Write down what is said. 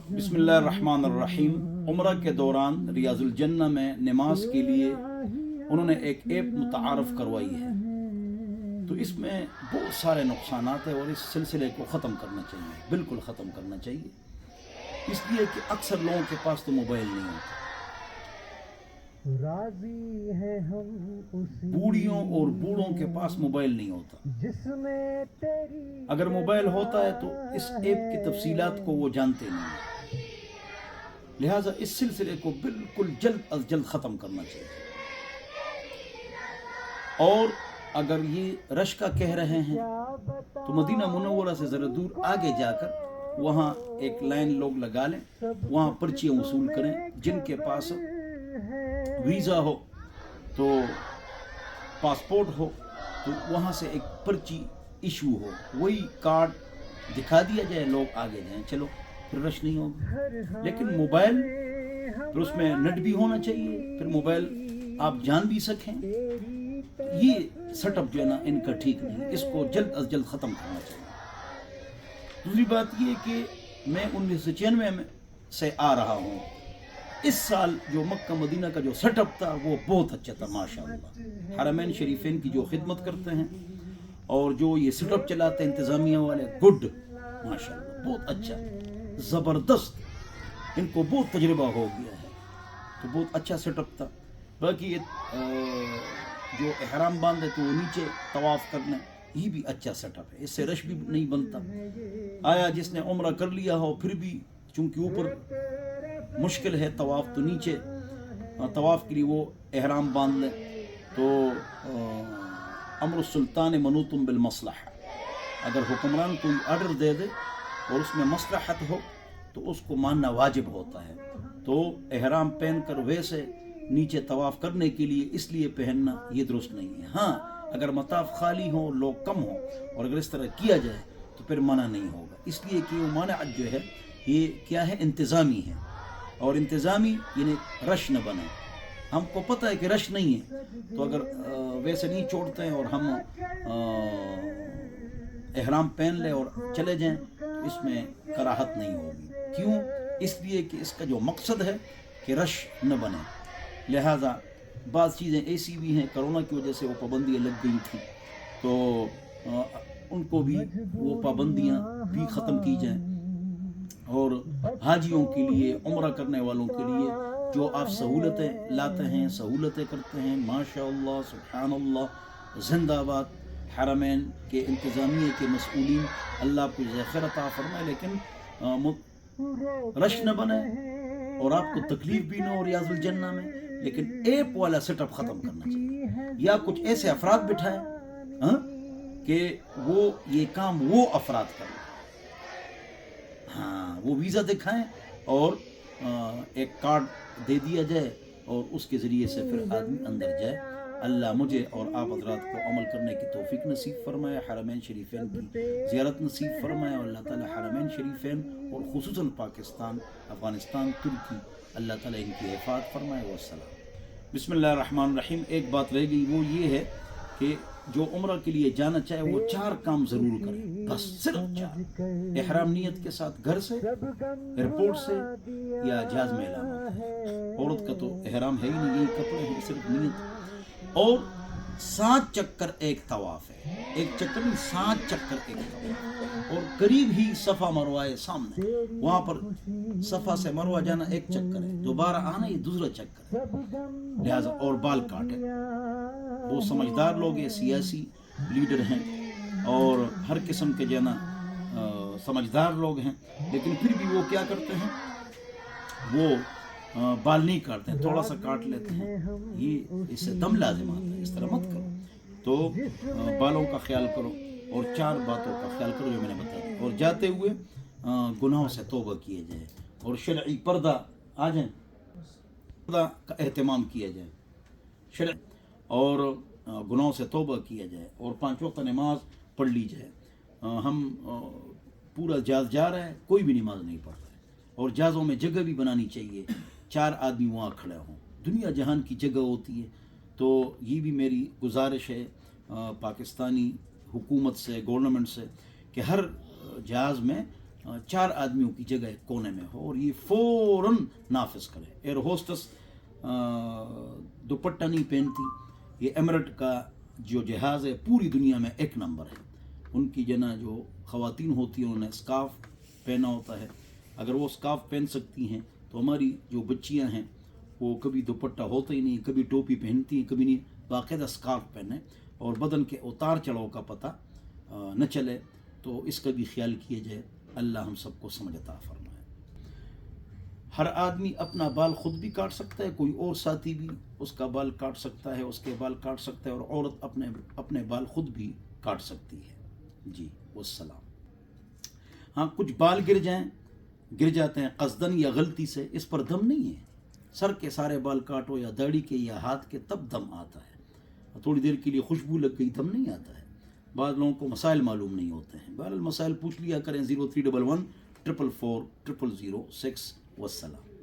बिस्मिल्लाहिर्रहमानिर्रहीम। उम्र के दौरान रियाजुल जन्ना में नमाज के लिए उन्होंने एक ऐप मुतारफ़ करवाई है, तो इसमें बहुत सारे नुकसानात हैं और इस सिलसिले को ख़त्म करना चाहिए, बिल्कुल ख़त्म करना चाहिए। इसलिए कि अक्सर लोगों के पास तो मोबाइल नहीं होता, बूढ़ियों और बूढ़ों के पास मोबाइल नहीं होता। अगर मोबाइल होता है तो इस ऐप की तफसीलात को वो जानते नहीं हैं, लिहाजा इस सिलसिले को बिल्कुल जल्द अज जल्द ख़त्म करना चाहिए। और अगर ये रश का कह रहे हैं तो मदीना मुनव्वरा से ज़रा दूर आगे जाकर वहाँ एक लाइन लोग लगा लें, वहाँ पर्चियाँ वसूल करें। जिनके पास वीज़ा हो तो पासपोर्ट हो तो वहाँ से एक पर्ची इशू हो, वही कार्ड दिखा दिया जाए, लोग आगे जाएं, चलो फिर रश नहीं होगा। लेकिन मोबाइल फिर उसमें नेट भी होना चाहिए, फिर मोबाइल आप जान भी सकें, ये सेटअप जो है ना इनका ठीक नहीं, इसको जल्द अज जल्द ख़त्म करना चाहिए। दूसरी बात ये कि मैं 1996 में से आ रहा हूँ। इस साल जो मक्का मदीना का जो सेटअप था वो बहुत अच्छा था माशाअल्लाह। हरमैन शरीफैन की जो खिदमत करते हैं और जो ये सेटअप चलाते हैं इंतज़ामिया वाले, गुड माशाअल्लाह, बहुत अच्छा, ज़बरदस्त, इनको बहुत तजुर्बा हो गया है, तो बहुत अच्छा सेटअप था। बाकी ये जो एहराम बांधे तो वो नीचे तवाफ़ करना, ये भी अच्छा सेटअप है, इससे रश भी नहीं बनता। आया जिसने उम्रा कर लिया हो फिर भी चूँकि ऊपर मुश्किल है तवाफ़, तो नीचे तवाफ़ के लिए वो एहराम बांध लें। तो अमर सुल्तान मनूतुम बिल मसलहा, अगर हुक्मरान कोई आर्डर दे दे और उसमें मसलहत हो तो उसको मानना वाजिब होता है। तो एहराम पहन कर वैसे नीचे तवाफ़ करने के लिए इसलिए पहनना ये दुरुस्त नहीं है। हाँ, अगर मताफ खाली हो, लोग कम हो और अगर इस तरह किया जाए तो फिर मना नहीं होगा, इसलिए कि वो मानअत जो है ये क्या है, इंतज़ामी है, और इंतज़ामी यानी रश न बने। हमको पता है कि रश नहीं है, तो अगर वैसे नहीं छोड़ते हैं और हम एहराम पहन लें और चले जाएं तो इसमें कराहत नहीं होगी। क्यों? इसलिए कि इसका जो मकसद है कि रश न बने। लिहाजा बाज़ चीज़ें ऐसी भी हैं, कोरोना की वजह से वो पाबंदियाँ लग गई थी, तो उनको भी वो पाबंदियाँ भी ख़त्म की जाएँ। और हाजियों के लिए, उम्रा करने वालों के लिए जो आप सहूलतें लाते हैं, सहूलतें करते हैं, माशाअल्लाह सुब्हानअल्लाह, जिंदाबाद। हरमैन के इंतज़ामिया के मसऊलीन, अल्लाह आपको ज़ख़ीर अता फरमाए, लेकिन रश न बने और आपको तकलीफ़ भी न हो रियाजुल जन्ना में। लेकिन ऐप वाला सेटअप ख़त्म करना चाहिए, या कुछ ऐसे अफराद बिठाएं कि वो ये काम वो अफराद करें। हाँ, वो वीज़ा दिखाएं और एक कार्ड दे दिया जाए और उसके ज़रिए से फिर आदमी अंदर जाए। अल्लाह मुझे और आप हज़रात को अमल करने की तौफ़ीक नसीब फरमाए, हरमैन शरीफैन की ज़ियारत नसीब फरमाए, और अल्लाह ताला हरमैन शरीफैन और खुसूसन पाकिस्तान, अफ़गानिस्तान, तुर्की, अल्लाह ताला इनकी हिफाज़त फरमाए। वस्सलाम। बिस्मिल्लाहिर्रहमानिर्रहीम। एक बात रह गई, वो ये है कि जो उम्रा के लिए जाना चाहे वो 4 काम ज़रूर करे, बस सिर्फ 4। एहराम नियत के साथ घर से, एयरपोर्ट से या जहाज़ में ऐलान होता है। औरत का तो एहराम है ही नहीं, यही कपड़े हैं, सिर्फ नियत। और 7 चक्कर एक तवाफ़ है, एक चक्कर नहीं, 7 चक्कर एक तवाफ़। और करीब ही सफ़ा मरवा है सामने, वहाँ पर सफ़ा से मरवा जाना एक चक्कर है, दोबारा आना ये दूसरा चक्कर है। लिहाजा और बाल काटे, वो समझदार लोग हैं, सियासी लीडर हैं और हर किस्म के जो ना समझदार लोग हैं, लेकिन फिर भी वो क्या करते हैं, वो बाल नहीं काटते हैं, थोड़ा सा काट लेते हैं, ये इससे दम लाजिम आता है। इस तरह मत करो। तो बालों का ख्याल करो और 4 बातों का ख्याल करो जो मैंने बता दिया, और जाते हुए गुनाहों से तौबा किया जाए और शरई पर्दा आ जाए, पर्दा का एहतमाम किया जाए, शरई और गुनाहों से तौबा किया जाए और 5 वक्त नमाज पढ़ ली जाए। हम पूरा जहाज़ जा रहा है, कोई भी नमाज नहीं पढ़ता है, और जहाज़ों में जगह भी बनानी चाहिए, 4 आदमी वहाँ खड़े हों। दुनिया जहान की जगह होती है, तो ये भी मेरी गुजारिश है पाकिस्तानी हुकूमत से, गवर्नमेंट से, कि हर जहाज़ में 4 آدمیوں کی جگہ ایک کونے میں ہو اور یہ فوراً نافذ کرے. ایئر ہوسٹس دوپٹہ نہیں پہنتی. یہ ایمریٹ کا جو جہاز ہے پوری دنیا میں 1 نمبر ہے. ان کی جو خواتین ہوتی ہیں انہوں نے اسکارف پہنا ہوتا ہے. اگر وہ اسکارف پہن سکتی ہیں تو ہماری جو بچیاں ہیں وہ کبھی دوپٹہ ہوتا ہی نہیں, کبھی ٹوپی پہنتی ہیں, کبھی نہیں. باقاعدہ اسکارف پہنیں اور بدن کے اتار چڑھاؤ کا پتہ نہ چلے. تو اس کا بھی خیال کیا جائے. اللہ ہم سب کو سمجھ عطا فرمائے. ہر آدمی اپنا بال خود بھی کاٹ سکتا ہے, کوئی اور ساتھی بھی اس کا بال کاٹ سکتا ہے, اس کے بال کاٹ سکتا ہے, اور عورت اپنے بال خود بھی کاٹ سکتی ہے. جی والسلام. ہاں کچھ بال گر جاتے ہیں قصدن یا غلطی سے, اس پر دم نہیں ہے. سر کے سارے بال کاٹو یا داڑھی کے یا ہاتھ کے تب دم آتا ہے. تھوڑی دیر کے لیے خوشبو لگ گئی دم نہیں آتا ہے. بعض لوگوں کو مسائل معلوم نہیں ہوتے ہیں. بہرحال مسائل پوچھ لیا کریں. 0311 444 00006. والسلام.